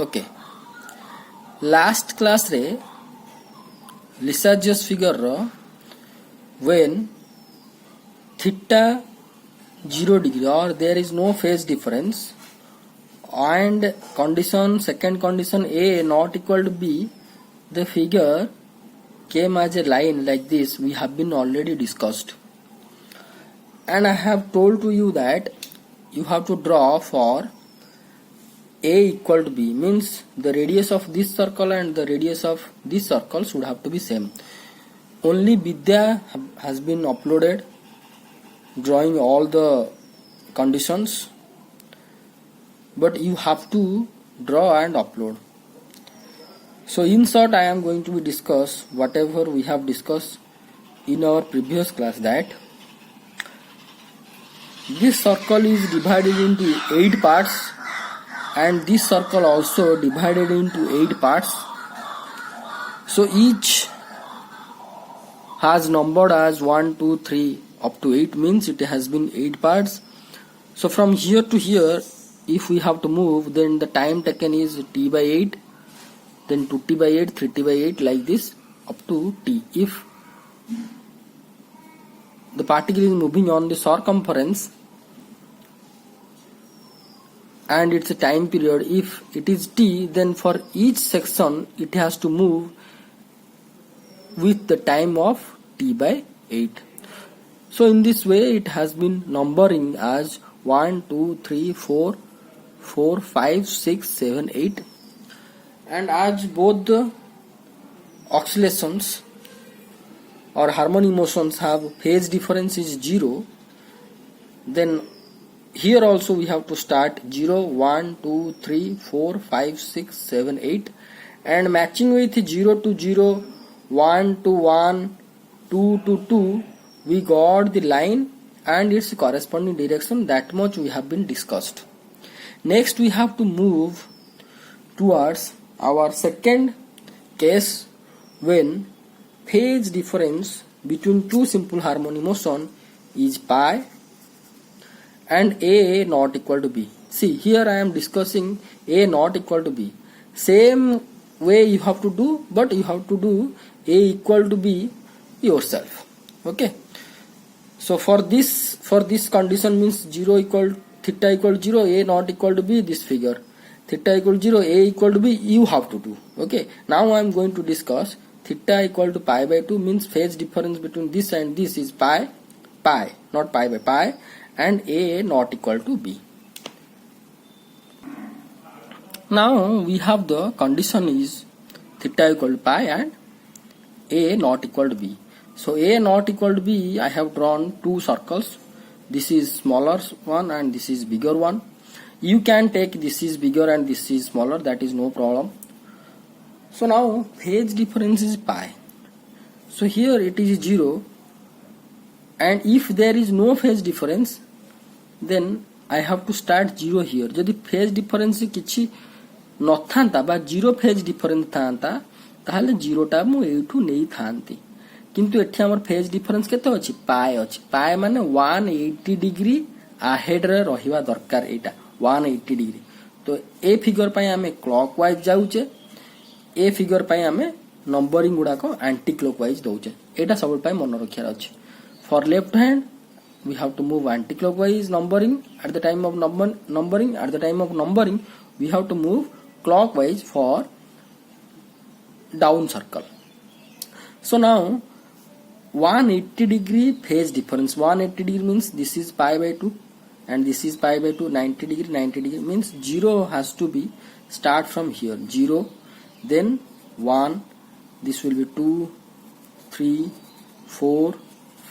Okay last class रे लिसाजियस figure row when theta 0 degree or there is no phase difference and second condition A not equal to B, the figure came as a line like this. We have been already discussed, and I have told to you that you have to draw for A equal to B, means the radius of this circle and the radius of this circle should have to be same. Only Vidya has been uploaded drawing all the conditions, but you have to draw and upload. So in short, I am going to be discuss whatever we have discussed in our previous class, that this circle is divided into 8 parts and this circle also divided into 8 parts. So each has numbered as 1, 2, 3 up to 8, means it has been 8 parts. So from here to here, if we have to move, then the time taken is t by 8, then 2t by 8, 3t by 8, like this up to t. If the particle is moving on the circumference and its a time period, if it is t, then for each section it has to move with the time of t by 8. So in this way it has been numbering as 1, 2, 3, 4, 5, 6, 7, 8, and as both the oscillations or harmonic motions have phase difference is 0, then here also we have to start 0, 1, 2, 3, 4, 5, 6, 7, 8, and matching with 0 to 0, 1 to 1, 2 to 2, we got the line and its corresponding direction. That much we have been discussed. Next we have to move towards our second case, when phase difference between two simple harmonic motion is pi and A not equal to B. See, here I am discussing A not equal to B. Same way you have to do, but you have to do A equal to B yourself. Okay. So for this condition, means 0 equal theta equal to 0, A not equal to B, this figure. Theta equal to 0, A equal to B, you have to do. Okay. Now I am going to discuss theta equal to pi by 2, means phase difference between this and this is pi, not pi by pi, and A not equal to B. Now we have the condition is theta equal to pi and A not equal to B. So A not equal to B, I have drawn two circles. This is smaller one and this is bigger one. You can take this is bigger and this is smaller, that is no problem. So now phase difference is pi. So here it is 0, and if there is no phase difference, then I have to start 0 here. Jodi phase difference kichi नथांता बा 0 phase difference थांता ताहले 0 टा मु एठू नै थांती, किंतु एठी हमर phase difference केते अछि पाए अछि. पाए माने 180 डिग्री अहेड रे रहिबा दरकार. एटा 180 डिग्री. तो ए फिगर पय हमें क्लॉकवाइज जाउचे, ए फिगर पय हमें नंबरिंग गुडा को एंटी क्लॉकवाइज दउचे. एटा सब पय मन रखियार अछि. For left hand we have to move anti-clockwise numbering at the time of numbering. At the time of numbering we have to move clockwise for down circle. So now 180 degree phase difference. 180 degree means this is pi by 2 and this is pi by 2. 90 degree means 0 has to be start from here. 0, then 1, this will be 2, 3, 4,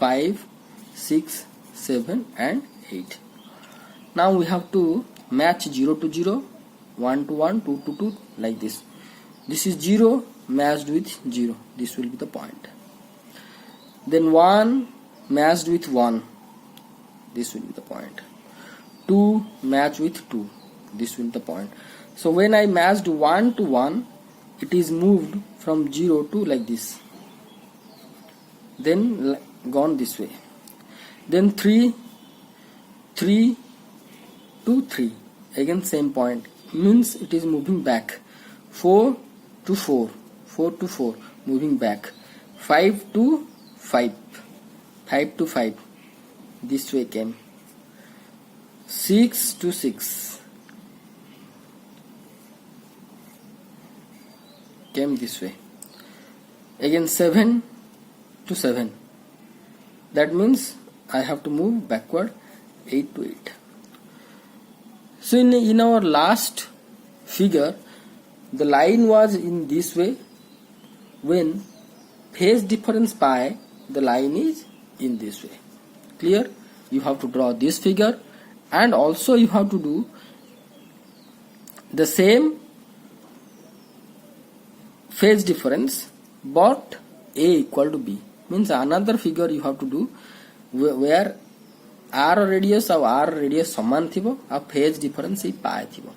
5, 6, 7 and 8. Now we have to match 0 to 0, 1 to 1, 2 to 2, like this. This is 0 matched with 0. This will be the point. Then 1 matched with 1. This will be the point. 2 matched with 2. This will be the point. So when I matched 1 to 1, it is moved from 0 to like this. Then gone this way. Then 3 to 3, again same point. means it is moving back. 4 to 4, 4 to 4, moving back. 5 to 5, 5 to 5, this way came. 6 to 6, came this way. Again 7 to 7, that means I have to move backward. 8 to 8. So in our last figure, the line was in this way. When phase difference pi, the line is in this way. Clear? You have to draw this figure, and also you have to do the same phase difference but A equal to B. Means another figure you have to do where R radius और R radius समान थिबो आ phase difference ही पाए थिबो.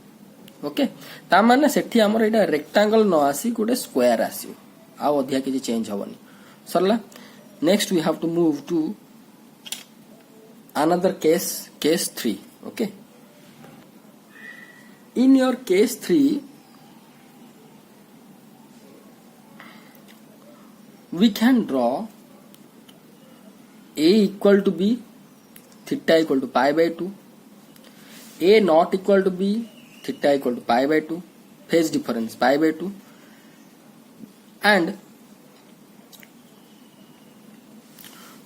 Okay ता माने सेठी हमर एटा rectangle न आसी गोटे स्क्वायर आसी आ अधिया किछि चेंज होबनी. सरला next we have to move to another case 3. Okay, in your case 3 we can draw A equal to B, theta equal to pi by 2, A not equal to B, theta equal to pi by 2, phase difference pi by 2, and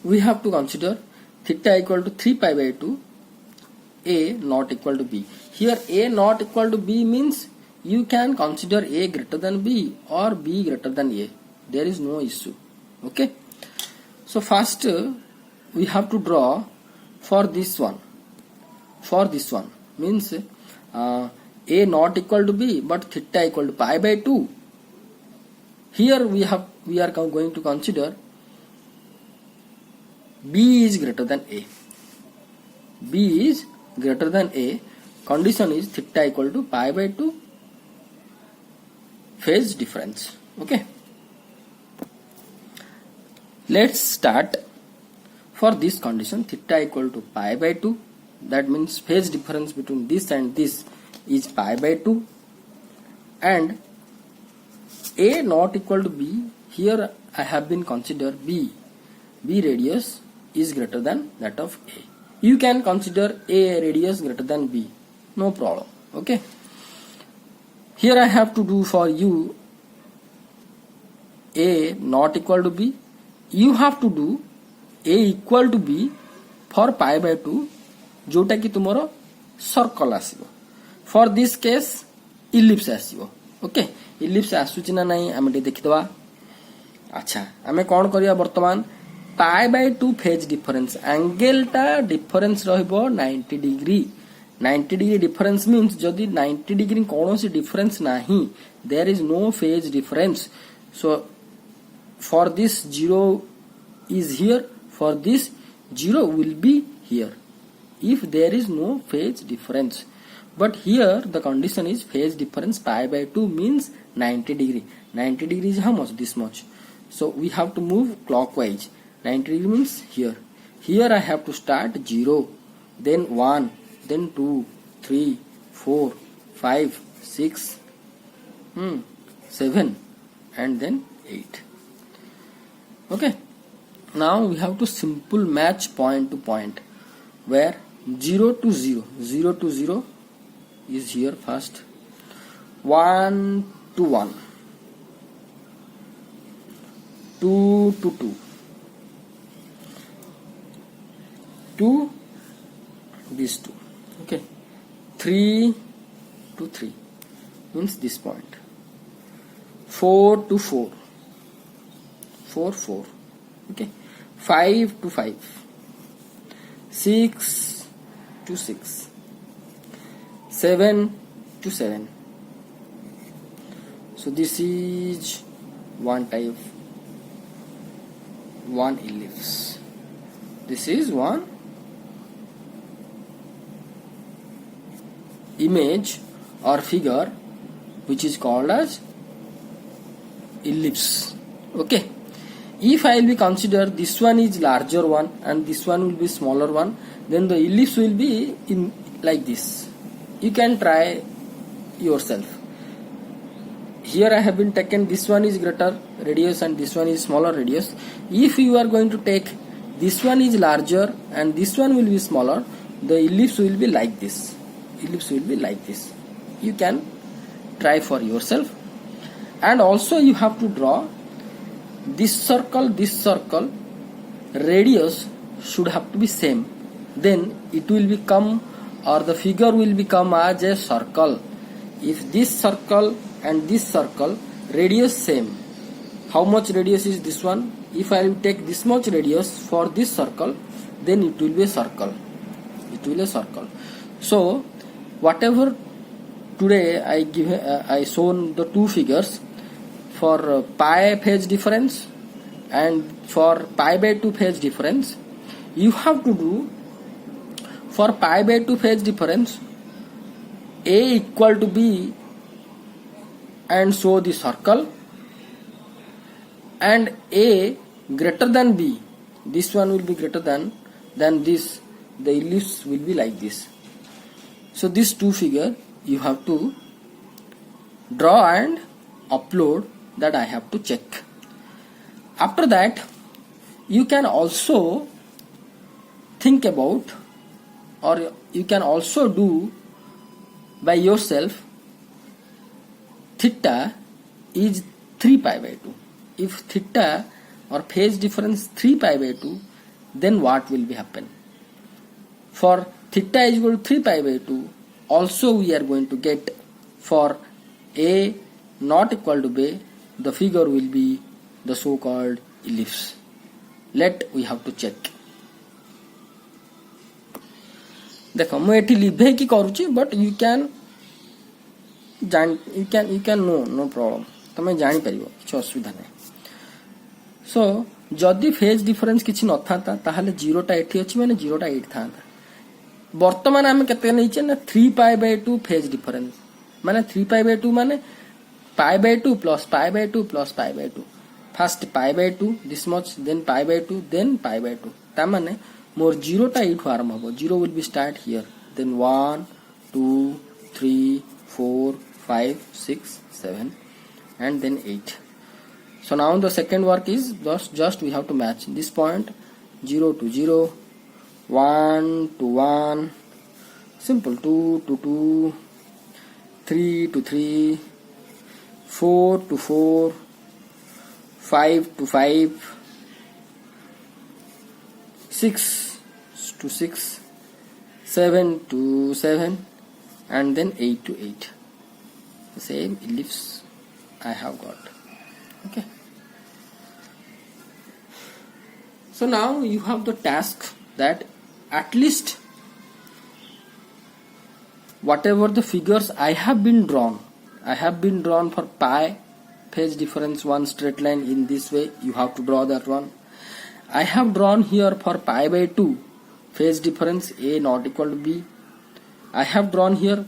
we have to consider theta equal to 3 pi by 2, A not equal to B. Here A not equal to B means you can consider A greater than B or B greater than A. There is no issue. Okay, so first we have to draw for this one. For this one means A not equal to B but theta equal to pi by 2. Here we are going to consider B is greater than A. B is greater than A. Condition is theta equal to pi by 2 phase difference. Okay, let's start. For this condition, theta equal to pi by 2, that means phase difference between this and this is pi by 2, and A not equal to B. Here I have been consider B radius is greater than that of A. You can consider A radius greater than B, no problem. Okay, here I have to do for you A not equal to B. You have to do A equal to B for pi by 2, जोटा कि तुमरो circle आसीबो. For this case ellipse आसीबो. Okay, ellipse आसुची ना नहीं आमे देखिदवा. अच्छा, आमे कोन करिया वर्तमान pi by 2 phase difference angle टा डिफरेंस रहइबो 90 डिग्री. 90 डिग्री डिफरेंस मींस जदी 90 डिग्री कोनोसी डिफरेंस नाही, there is no phase difference. So for this 0 is here, for this 0 will be here if there is no phase difference. But here the condition is phase difference pi by 2 means 90 degree. 90 degree is how much? This much. So we have to move clockwise. 90 degree means here. Here I have to start 0, then 1, then 2, 3, 4, 5, 6, 7, and then 8. Okay, now we have to simple match point to point, where 0 to 0, 0 to 0 is here first, 1 to 1, 2 to 2, to these two. Okay, 3 to 3 means this point, 4 to 4, 4, 4. Okay, 5 to 5, 6 to 6, 7 to 7. So this is one type, one ellipse. This is one image or figure which is called as ellipse. Okay, if I will be consider this one is larger one and this one will be smaller one, then the ellipse will be in like this. You can try yourself. Here I have been taken this one is greater radius and this one is smaller radius. If you are going to take this one is larger and this one will be smaller, the ellipse will be like this. Ellipse will be like this. You can try for yourself. And also you have to draw this circle, radius should have to be same. Then it will become, or the figure will become as a circle. If this circle and this circle radius same, how much radius is this one? If I will take this much radius for this circle, then it will be a circle. It will be a circle. So whatever today I shown the two figures for pi phase difference and for pi by 2 phase difference, you have to do for pi by 2 phase difference A equal to B and show the circle, and A greater than B, this one will be greater than this, the ellipse will be like this. So these two figure you have to draw and upload, that I have to check. After that you can also think about, or you can also do by yourself, theta is 3 pi by 2. If theta or phase difference 3 pi by 2, then what will be happen? For theta is equal to 3 pi by 2, also we are going to get for A not equal to B, the figure will be the so called ellipse. We have to check. देखो मैं एठी लिभे की करूची, but you can no problem, तमें जानी परिबो, किछ असुविधा नहीं. सो जदि फेज डिफरेंस किछि न थाता ताहले 0 टा एठी अछि माने 0 टा 8 थाता. वर्तमान आमे केते नैचे ना 3 पाई बाय 2 फेज डिफरेंस माने 3 पाई बाय 2 माने pi by 2 plus pi by 2 plus pi by 2. First pi by 2 this much, then pi by 2, then pi by 2. ता माने मोर 0 टा 8 आरंभ हो. 0 will be start here, then 1 2 3 4 5 6 7 and then 8. So now the second work is just we have to match this point, 0 to 0, 1 to 1, simple, 2 to 2, 3 to 3, 4 to 4, 5 to 5, 6 to 6, 7 to 7, and then 8 to 8. The same ellipse I have got. Okay. So now you have the task that at least whatever the figures I have been drawn for pi phase difference, one straight line in this way, you have to draw that one. I have drawn here for pi by 2 phase difference A not equal to B. I have drawn here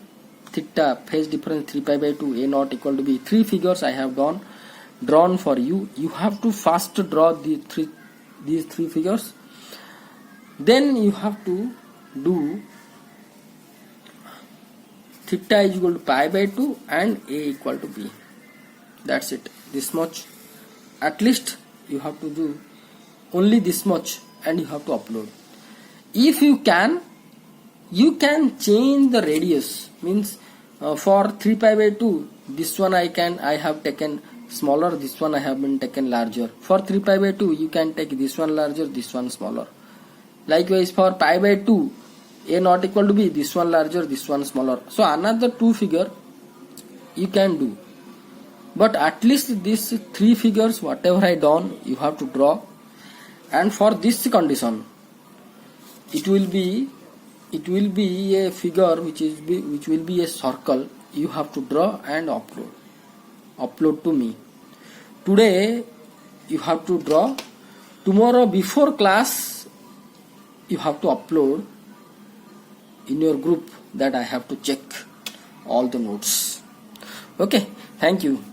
theta phase difference 3 pi by 2 A not equal to B. Three figures I have drawn for you. You have to first draw these three figures. Then you have to do theta is equal to pi by 2 and A equal to B. That's it. This much. At least you have to do only this much and you have to upload. If you can change the radius. Means for 3 pi by 2, this one I have taken smaller, this one I have been taken larger. For 3 pi by 2, you can take this one larger, this one smaller. Likewise for pi by 2, A not equal to B, this one larger, this one smaller. So another two figure you can do. But at least these three figures, whatever I done, you have to draw. And for this condition, it will be a figure which will be a circle. You have to draw and upload to me. Today you have to draw. Tomorrow before class you have to upload in your group, that I have to check all the notes. Okay, thank you.